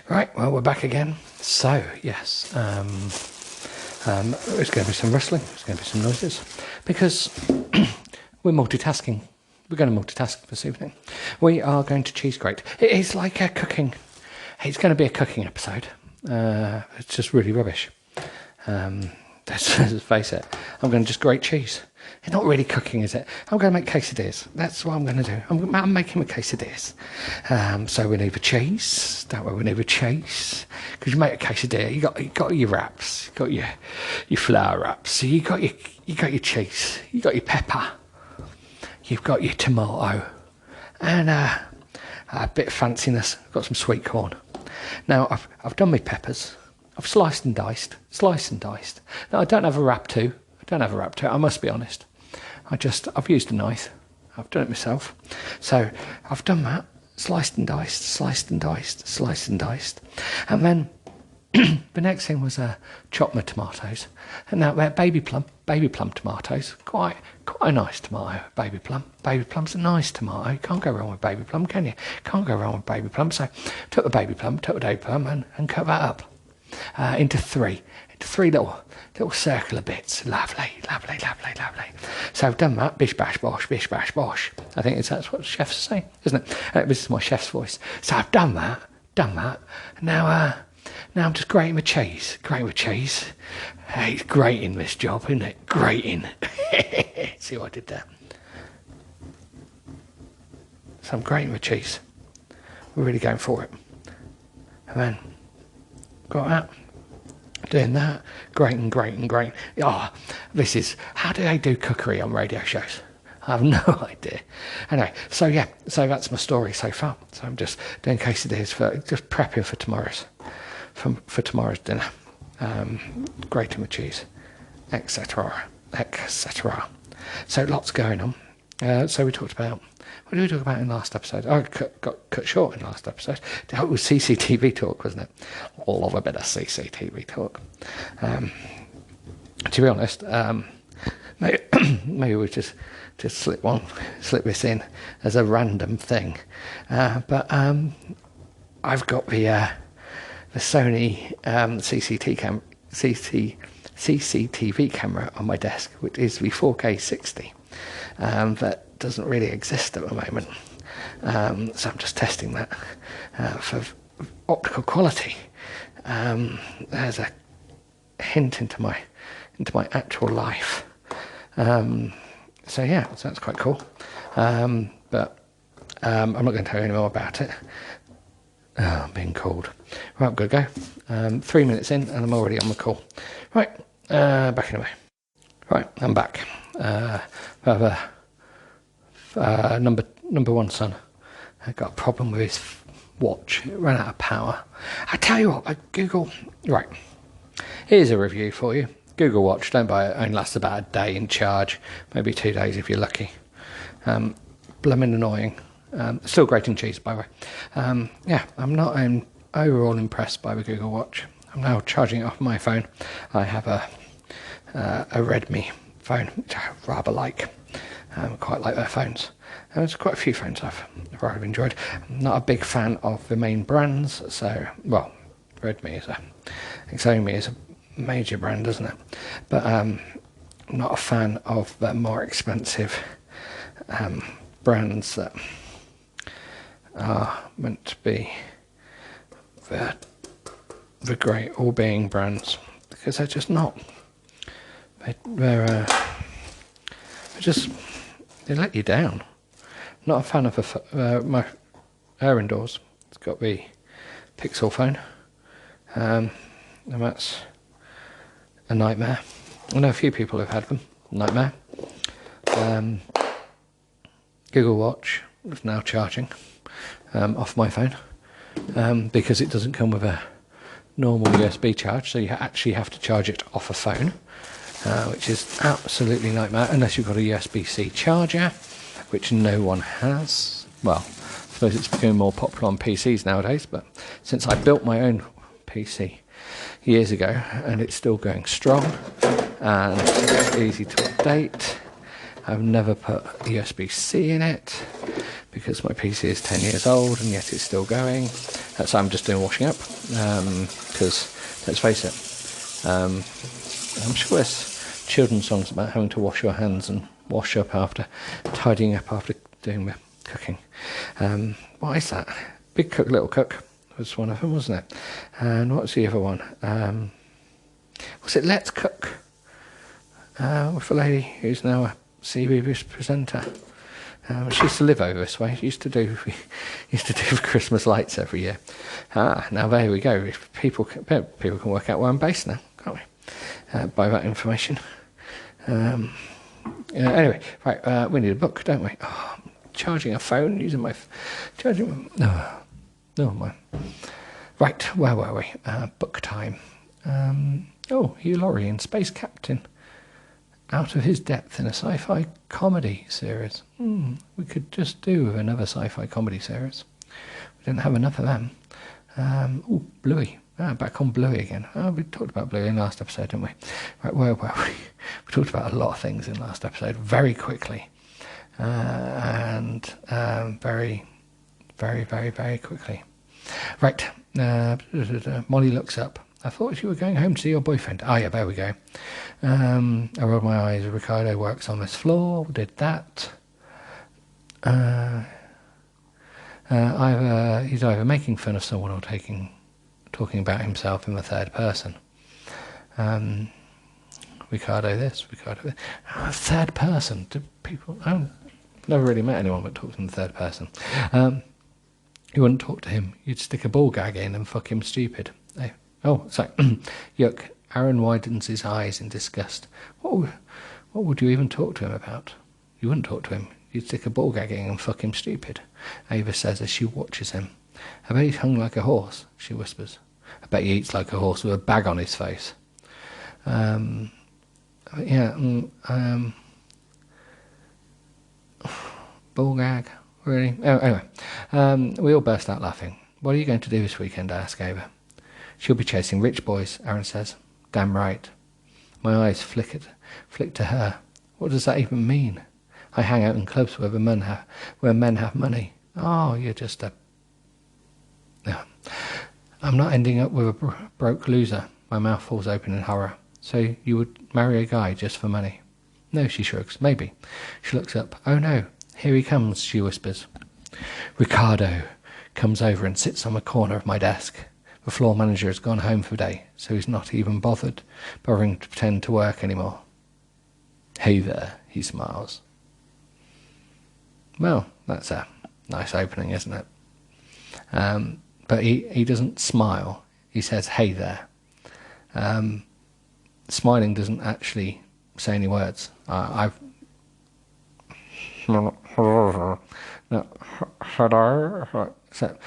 Right, well, we're back again. So, yes, there's going to be some rustling, there's going to be some noises, because we're multitasking. We're going to multitask this evening. We are going to cheese grate. It is like a cooking. It's going to be a cooking episode. It's just really rubbish. Let's face it. I'm going to just grate cheese. It's not really cooking, is it? I'm going to make quesadillas. That's what I'm going to do. I'm making my quesadillas. So we need a cheese. That way we need a cheese. Because you make a quesadilla, you got your wraps, you got your flour wraps. So you got your cheese, you got your pepper, you've got your tomato, and a bit of fanciness. I've got some sweet corn. Now I've done my peppers. I've sliced and diced. Now I don't have a wrap to. I must be honest. I've used a knife. I've done it myself. So I've done that. Sliced and diced. And then the next thing was chop my tomatoes. And now they're baby plum tomatoes. Quite a nice tomato, baby plum. Baby plum's a nice tomato. You can't go wrong with baby plum, can you? Can't go wrong with baby plum. So took the baby plum and cut that up into three little circular bits. Lovely. So I've done that. Bish bash bosh. I think that's what chefs say, isn't it? This is my chef's voice. So I've done that. Now I'm just grating with cheese. It's grating, this job, isn't it? Grating. See what I did there? So I'm grating with cheese. We're really going for it. And then got that. Doing that, grating. Oh, this is, how do they do cookery on radio shows? I have no idea. Anyway, so that's my story so far. So I'm just doing quesadillas just prepping for tomorrow's dinner. Grating with cheese, etc. So lots going on. So we talked about, what did we talk about in last episode? I got cut short in last episode. It was CCTV talk, wasn't it? Love a bit of CCTV talk. To be honest, maybe we just slip this in as a random thing. But I've got the Sony CCTV camera on my desk, which is the 4K 60. That doesn't really exist at the moment. So I'm just testing that for optical quality. There's a hint into my actual life. So that's quite cool. But I'm not going to tell you any more about it. I'm being called. Right, I'm going to go. 3 minutes in and I'm already on the call. Right, back in a way. Right, I'm back. Number one son got a problem with his watch. It ran out of power. I tell you what, Google. Right, here's a review for you. Google Watch, don't buy it. Only lasts about a day in charge, maybe 2 days if you're lucky. Blooming annoying. Still grating cheese, by the way. I'm not overall impressed by the Google Watch. I'm now charging it off my phone. I have a Redmi phone, which I rather like. Quite like their phones. There's quite a few phones I've rather enjoyed. I'm not a big fan of the main brands, so, well, Redmi is Xiaomi is a major brand, isn't it? But I'm not a fan of the more expensive brands that are meant to be the great all-being brands, because they're just not. They let you down. Not a fan of my air indoors. It's got the Pixel phone, and that's a nightmare. I know a few people have had them. Nightmare. Google Watch is now charging off my phone because it doesn't come with a normal USB charge, so you actually have to charge it off a phone. Which is absolutely nightmare unless you've got a USB-C charger, which no one has. Well, I suppose it's becoming more popular on PCs nowadays, but since I built my own PC years ago and it's still going strong and it's easy to update, I've never put USB-C in it because my PC is 10 years old and yet it's still going. So I'm just doing washing up, because let's face it, I'm sure there's children's songs about having to wash your hands and wash up after tidying up after doing the cooking. What is that? Big Cook, Little Cook was one of them, wasn't it? And what's the other one? Was it Let's Cook? With a lady who's now a CBeebish presenter. She used to live over this way. She used to do the Christmas lights every year. Now there we go. People can work out where I'm based now, can't we? By that information. Anyway, right. We need a book, don't we? Oh, charging a phone using my charging. No, my. Right. Where were we? Book time. Hugh Laurie in Space Captain. Out of his depth in a sci-fi comedy series. We could just do with another sci-fi comedy series. We didn't have enough of them. Bluey. Back on Bluey again. We talked about Bluey in last episode, didn't we? Right, where were we? We talked about a lot of things in last episode very quickly. And very, very, very, very quickly. Right. Molly looks up. I thought you were going home to see your boyfriend. Yeah, there we go. I rolled my eyes. Ricardo works on this floor. Did that. He's either making fun of someone or talking about himself in the third person. Ricardo this, Ricardo that. Third person. Do people? I've never really met anyone that talks in the third person. You wouldn't talk to him. You'd stick a ball gag in and fuck him stupid. Sorry. Yuck. Aaron widens his eyes in disgust. What would you even talk to him about? You wouldn't talk to him. You'd stick a ball gag in and fuck him stupid. Ava says as she watches him. I bet he's hung like a horse, she whispers. I bet he eats like a horse with a bag on his face. Ball gag, really? Anyway, we all burst out laughing. What are you going to do this weekend? I ask Ava. She'll be chasing rich boys, Aaron says. Damn right. My eyes flick to her. What does that even mean? I hang out in clubs where men have money. You're just a... No. I'm not ending up with a broke loser. My mouth falls open in horror. So you would marry a guy just for money? No, she shrugs. Maybe. She looks up. Oh no, here he comes, she whispers. Ricardo comes over and sits on the corner of my desk. The floor manager has gone home for the day, so he's not even bothering to pretend to work anymore. Hey there, he smiles. Well, that's a nice opening, isn't it? But he doesn't smile. He says, hey there. Smiling doesn't actually say any words. So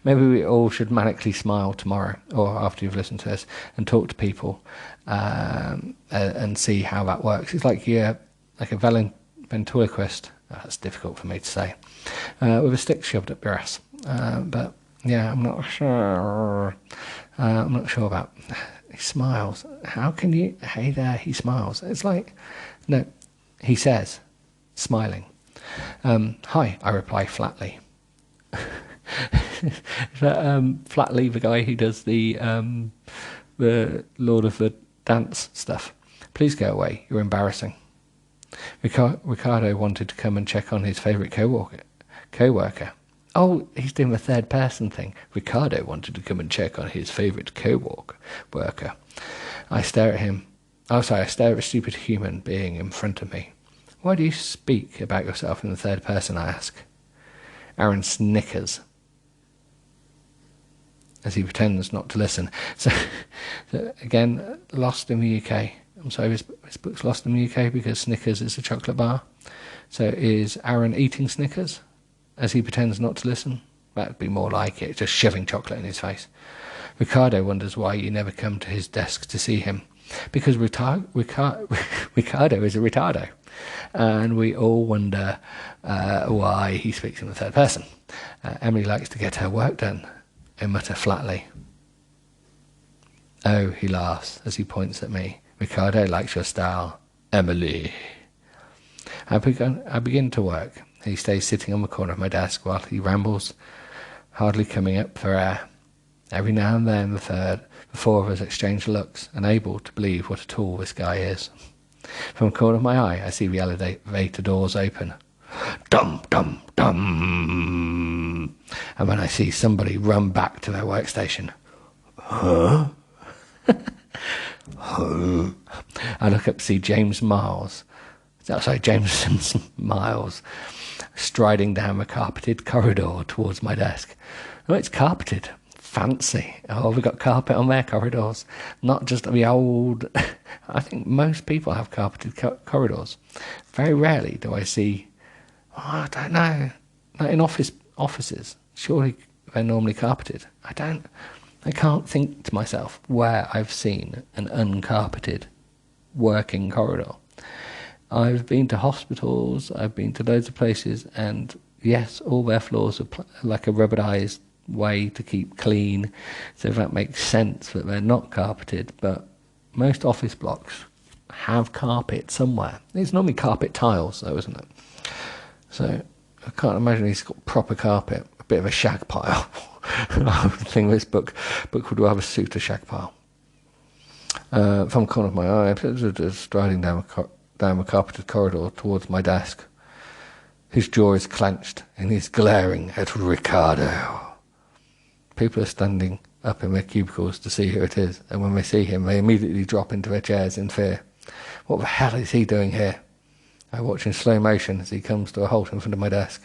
maybe we all should manically smile tomorrow, or after you've listened to this, and talk to people and see how that works. It's like a ventriloquist. That's difficult for me to say. With a stick shoved up your ass. But yeah, I'm not sure. I'm not sure about. He smiles. How can you? Hey there. He smiles. It's like no. He says, smiling. Hi, I reply flatly. Is that Flatly, the guy who does the Lord of the Dance stuff? Please go away. You're embarrassing. Ricardo wanted to come and check on his favourite co-worker. Oh, he's doing the third person thing. Ricardo wanted to come and check on his favourite co-worker. I stare at him. I stare at a stupid human being in front of me. Why do you speak about yourself in the third person, I ask. Aaron snickers as he pretends not to listen. So again, lost in the UK. I'm sorry, this book's lost in the UK because Snickers is a chocolate bar. So is Aaron eating Snickers as he pretends not to listen? That'd be more like it, just shoving chocolate in his face. Ricardo wonders why you never come to his desk to see him. Because Ricardo is a retardo. And we all wonder why he speaks in the third person. Emily likes to get her work done. I mutter flatly. Oh, he laughs as he points at me. Ricardo likes your style. Emily. I begin to work. He stays sitting on the corner of my desk while he rambles hardly coming up for air. Every now and then the four of us exchange looks, unable to believe what a tool this guy is. From the corner of my eye, I see the elevator doors open. Dum, dum, dum. And when I see somebody run back to their workstation. Huh? Huh? I look up to see James Miles, striding down the carpeted corridor towards my desk. Oh, it's carpeted. Fancy. Oh, we've got carpet on their corridors. Not just the old... I think most people have carpeted corridors. Very rarely do I see... Oh, I don't know. Like in offices, surely they're normally carpeted. I can't think to myself where I've seen an uncarpeted working corridor. I've been to hospitals, I've been to loads of places, and yes, all their floors are like a rubberized way to keep clean, so that makes sense that they're not carpeted, but most office blocks have carpet somewhere. It's normally carpet tiles though, isn't it? So I can't imagine he's got proper carpet, a bit of a shag pile. I would think this book would rather suit a shag pile. From the corner of my eye, I'm striding down the carpeted corridor towards my desk. His jaw is clenched and he's glaring at Ricardo. People are standing up in their cubicles to see who it is, and when they see him, they immediately drop into their chairs in fear. What the hell is he doing here? I watch in slow motion as he comes to a halt in front of my desk.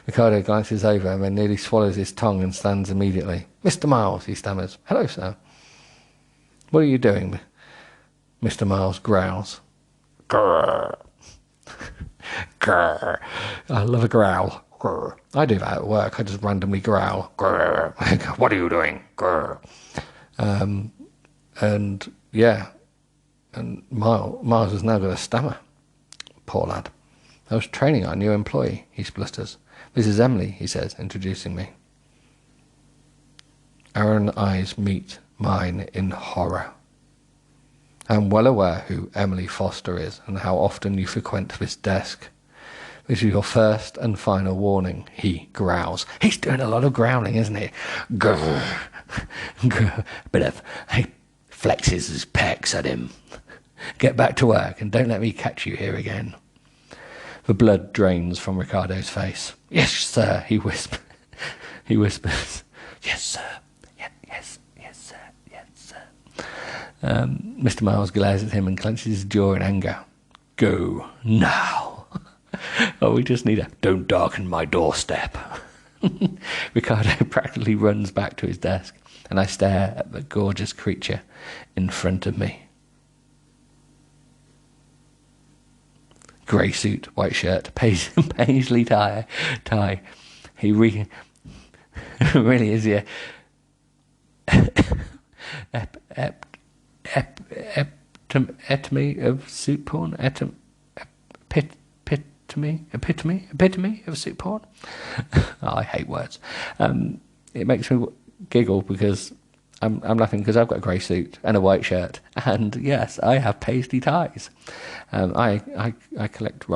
Ricardo glances over and then nearly swallows his tongue and stands immediately. Mr. Miles, he stammers. Hello, sir. What are you doing? Mr. Miles growls. Grrr. Grrr. I love a growl. Grrr. I do that at work. I just randomly growl. Grrr. What are you doing? Grrr. And yeah, and Miles has now got a stammer. Poor lad. I was training our new employee, he splusters. This is Emily, he says, introducing me. Our eyes meet mine in horror. I am well aware who Emily Foster is and how often you frequent this desk. This is your first and final warning, he growls. He's doing a lot of growling, isn't he? Grrr. Grrr. He flexes his pecs at him. Get back to work and don't let me catch you here again. The blood drains from Ricardo's face. Yes, sir, he whispers. Yes, sir. Yes, sir. Yes, sir. Mr. Miles glares at him and clenches his jaw in anger. Go now. Oh, we just need a don't darken my doorstep. Ricardo practically runs back to his desk, and I stare at the gorgeous creature in front of me. Grey suit, white shirt, paisley tie. He really is here. Epitome of suit porn. Epitome of suit porn. Oh, I hate words. It makes me giggle because I'm laughing because I've got a grey suit and a white shirt, and yes, I have paisley ties. I collect.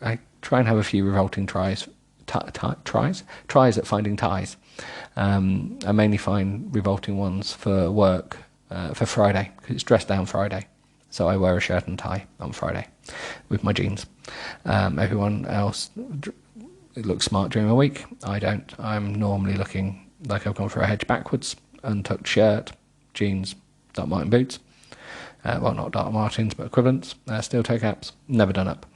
I try and have a few revolting tries at finding ties. I mainly find revolting ones for work for Friday because it's dress down Friday, so I wear a shirt and tie on Friday with my jeans. Everyone else looks smart during the week. I don't. I'm normally looking like I've gone for a hedge backwards. Untucked shirt, jeans, Doc Martin boots. Well, not Doc Martens, but equivalents. Steel toe caps, never done up.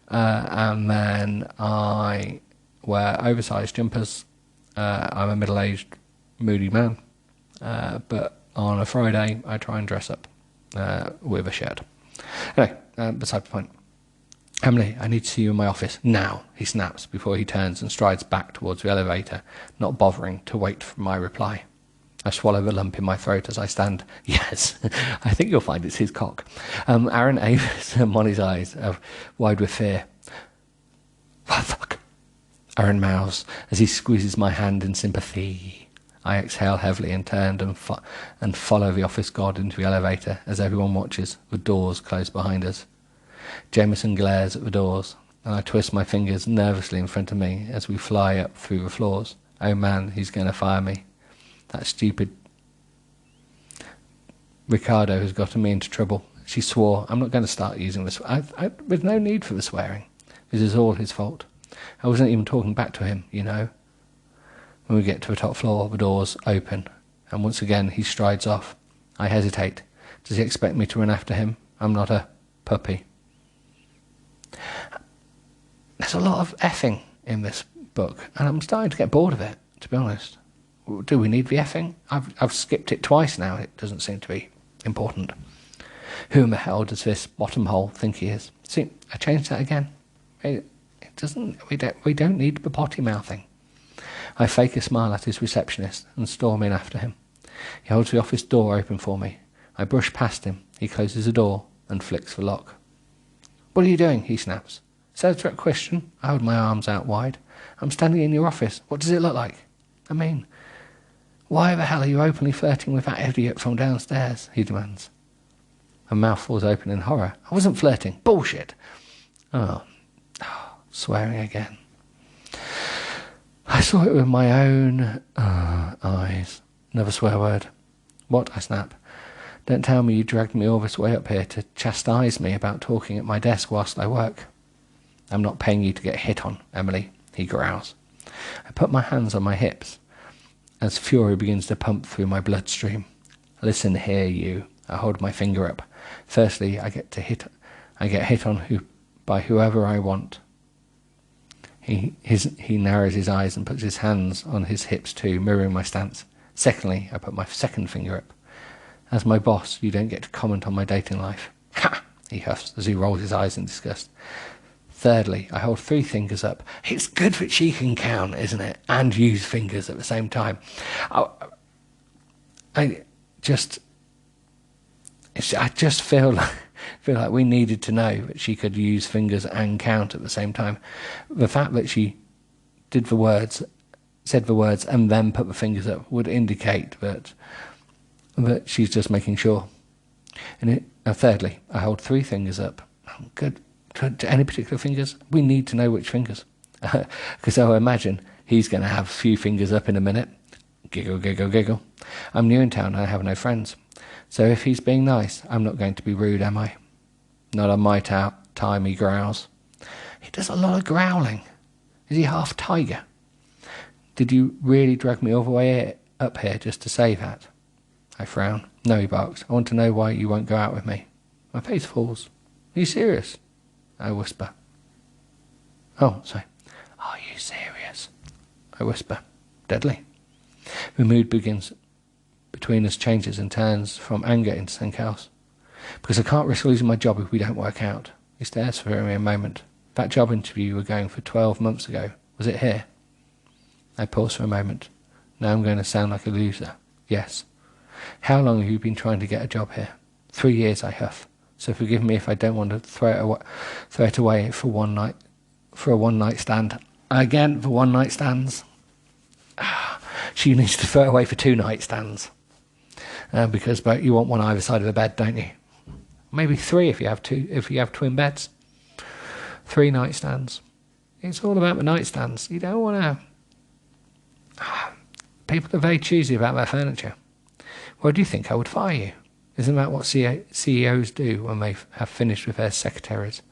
And then I wear oversized jumpers. I'm a middle-aged, moody man. But on a Friday, I try and dress up with a shirt. Anyway, beside the point. Emily, I need to see you in my office now, he snaps before he turns and strides back towards the elevator, not bothering to wait for my reply. I swallow the lump in my throat as I stand. Yes, I think you'll find it's his cock. Aaron Avis, Molly's eyes are wide with fear. What the fuck? Aaron mouths as he squeezes my hand in sympathy. I exhale heavily and turn and follow the office god into the elevator as everyone watches, with doors closed behind us. Jameson glares at the doors, and I twist my fingers nervously in front of me as we fly up through the floors Oh man, he's going to fire me. That stupid Ricardo has gotten me into trouble. She swore. I'm not going to start using this. There's no need for the swearing. This is all his fault. I wasn't even talking back to him, you know. When we get to the top floor, the doors open, and once again he strides off. I hesitate. Does he expect me to run after him? I'm not a puppy. There's a lot of effing in this book, and I'm starting to get bored of it, to be honest. Do we need the effing? I've skipped it twice now. It doesn't seem to be important. Who in the hell does this bottom hole think he is? See, I changed that again. It doesn't. We don't need the potty mouthing. I fake a smile at his receptionist and storm in after him. He holds the office door open for me. I brush past him. He closes the door and flicks the lock. What are you doing? He snaps. Is that a direct question? I hold my arms out wide. I'm standing in your office. What does it look like? I mean, why the hell are you openly flirting with that idiot from downstairs? He demands. Her mouth falls open in horror. I wasn't flirting. Bullshit. Oh, swearing again. I saw it with my own eyes. Another swear word. What? I snap. Don't tell me you dragged me all this way up here to chastise me about talking at my desk whilst I work. I'm not paying you to get hit on, Emily, he growls. I put my hands on my hips as fury begins to pump through my bloodstream. Listen here, you. I hold my finger up. Firstly, I get hit on by whoever I want. He narrows his eyes and puts his hands on his hips too, mirroring my stance. Secondly, I put my second finger up. As my boss, you don't get to comment on my dating life. Ha! He huffs as he rolls his eyes in disgust. Thirdly, I hold 3 fingers up. It's good that she can count, isn't it? And use fingers at the same time. I just feel like we needed to know that she could use fingers and count at the same time. The fact that she said the words, and then put the fingers up would indicate that she's just making sure. And thirdly, I hold 3 fingers up. Good. To any particular fingers? We need to know which fingers. Because I imagine he's going to have a few fingers up in a minute. Giggle, giggle, giggle. I'm new in town and I have no friends. So if he's being nice, I'm not going to be rude, am I? Not on my time, he growls. He does a lot of growling. Is he half tiger? Did you really drag me all the way up here just to say that? I frown. No, he barks. I want to know why you won't go out with me. My face falls. Are you serious? I whisper. Oh, sorry. Are you serious? I whisper. Deadly. The mood between us changes and turns from anger into something else. Because I can't risk losing my job if we don't work out. He stares for me a moment. That job interview you were going for 12 months ago, was it here? I pause for a moment. Now I'm going to sound like a loser. Yes. How long have you been trying to get a job here? 3 years, I huff. So forgive me if I don't want to throw it away for a one-night stand. Again, for one-night stands. She needs to throw it away for 2-night stands. Because you want one either side of the bed, don't you? Maybe 3 if you have twin beds. 3 nightstands. It's all about the nightstands. You don't want to... People are very choosy about their furniture. Why do you think I would fire you? Isn't that what CEOs do when they have finished with their secretaries?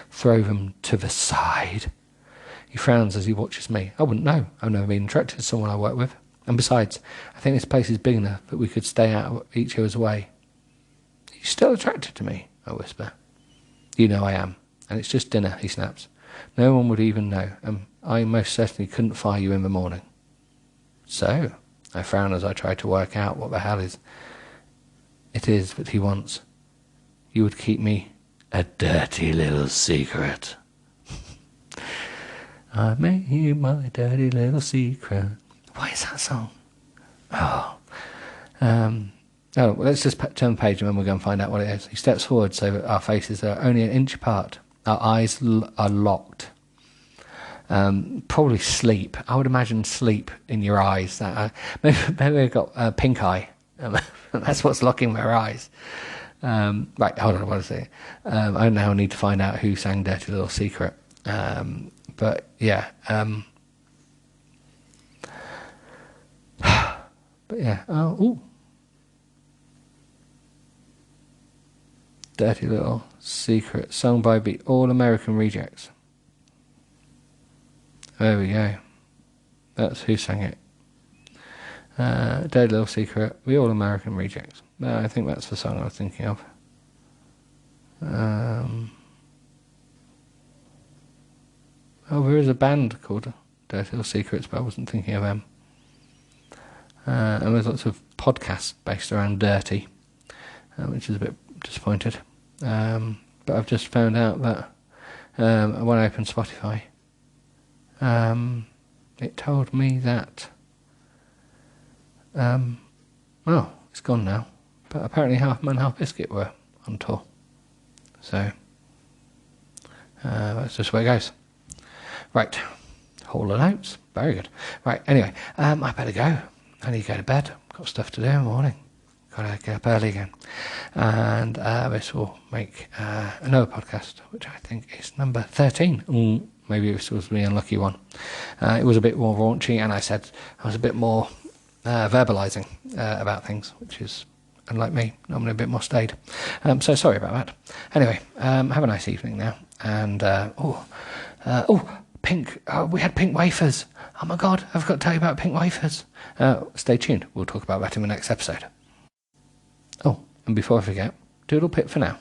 Throw them to the side. He frowns as he watches me. I wouldn't know. I've never been attracted to someone I work with. And besides, I think this place is big enough that we could stay out of each other's way. Are you still attracted to me? I whisper. You know I am. And it's just dinner, he snaps. No one would even know. And I most certainly couldn't fire you in the morning. So, I frown as I try to work out what the hell it is that he wants. You would keep me a dirty little secret. I made you my dirty little secret. What is that song? Let's just turn the page and then we'll go and find out what it is. He steps forward so that our faces are only an inch apart. Our eyes are locked. Probably sleep. I would imagine sleep in your eyes. Maybe they've got pink eye. That's what's locking their eyes. Right, hold on, what was it? I now need to find out who sang Dirty Little Secret. But yeah. But yeah, ooh. Dirty Little Secret, sung by the All American Rejects. There we go. That's who sang it. Dirty Little Secret, the All American Rejects. I think that's the song I was thinking of. There is a band called Dirty Little Secrets, but I wasn't thinking of them. And there's lots of podcasts based around dirty, which is a bit disappointed. But I've just found out that when I opened Spotify, it told me that it's gone now, but apparently Half Man Half Biscuit were on tour, so that's just where it goes. Right, Hall of Notes, very good. Right, anyway, I better go. I need to go to bed. Got stuff to do in the morning. Got to get up early again, and this will make another podcast, which I think is number 13. Maybe this was the unlucky one. It was a bit more raunchy, and I said I was a bit more verbalising about things, which is, unlike me, normally a bit more staid. So sorry about that. Anyway, have a nice evening now. And, pink. We had pink wafers. Oh my God, I've got to tell you about pink wafers. Stay tuned. We'll talk about that in the next episode. Oh, and before I forget, doodle pip for now.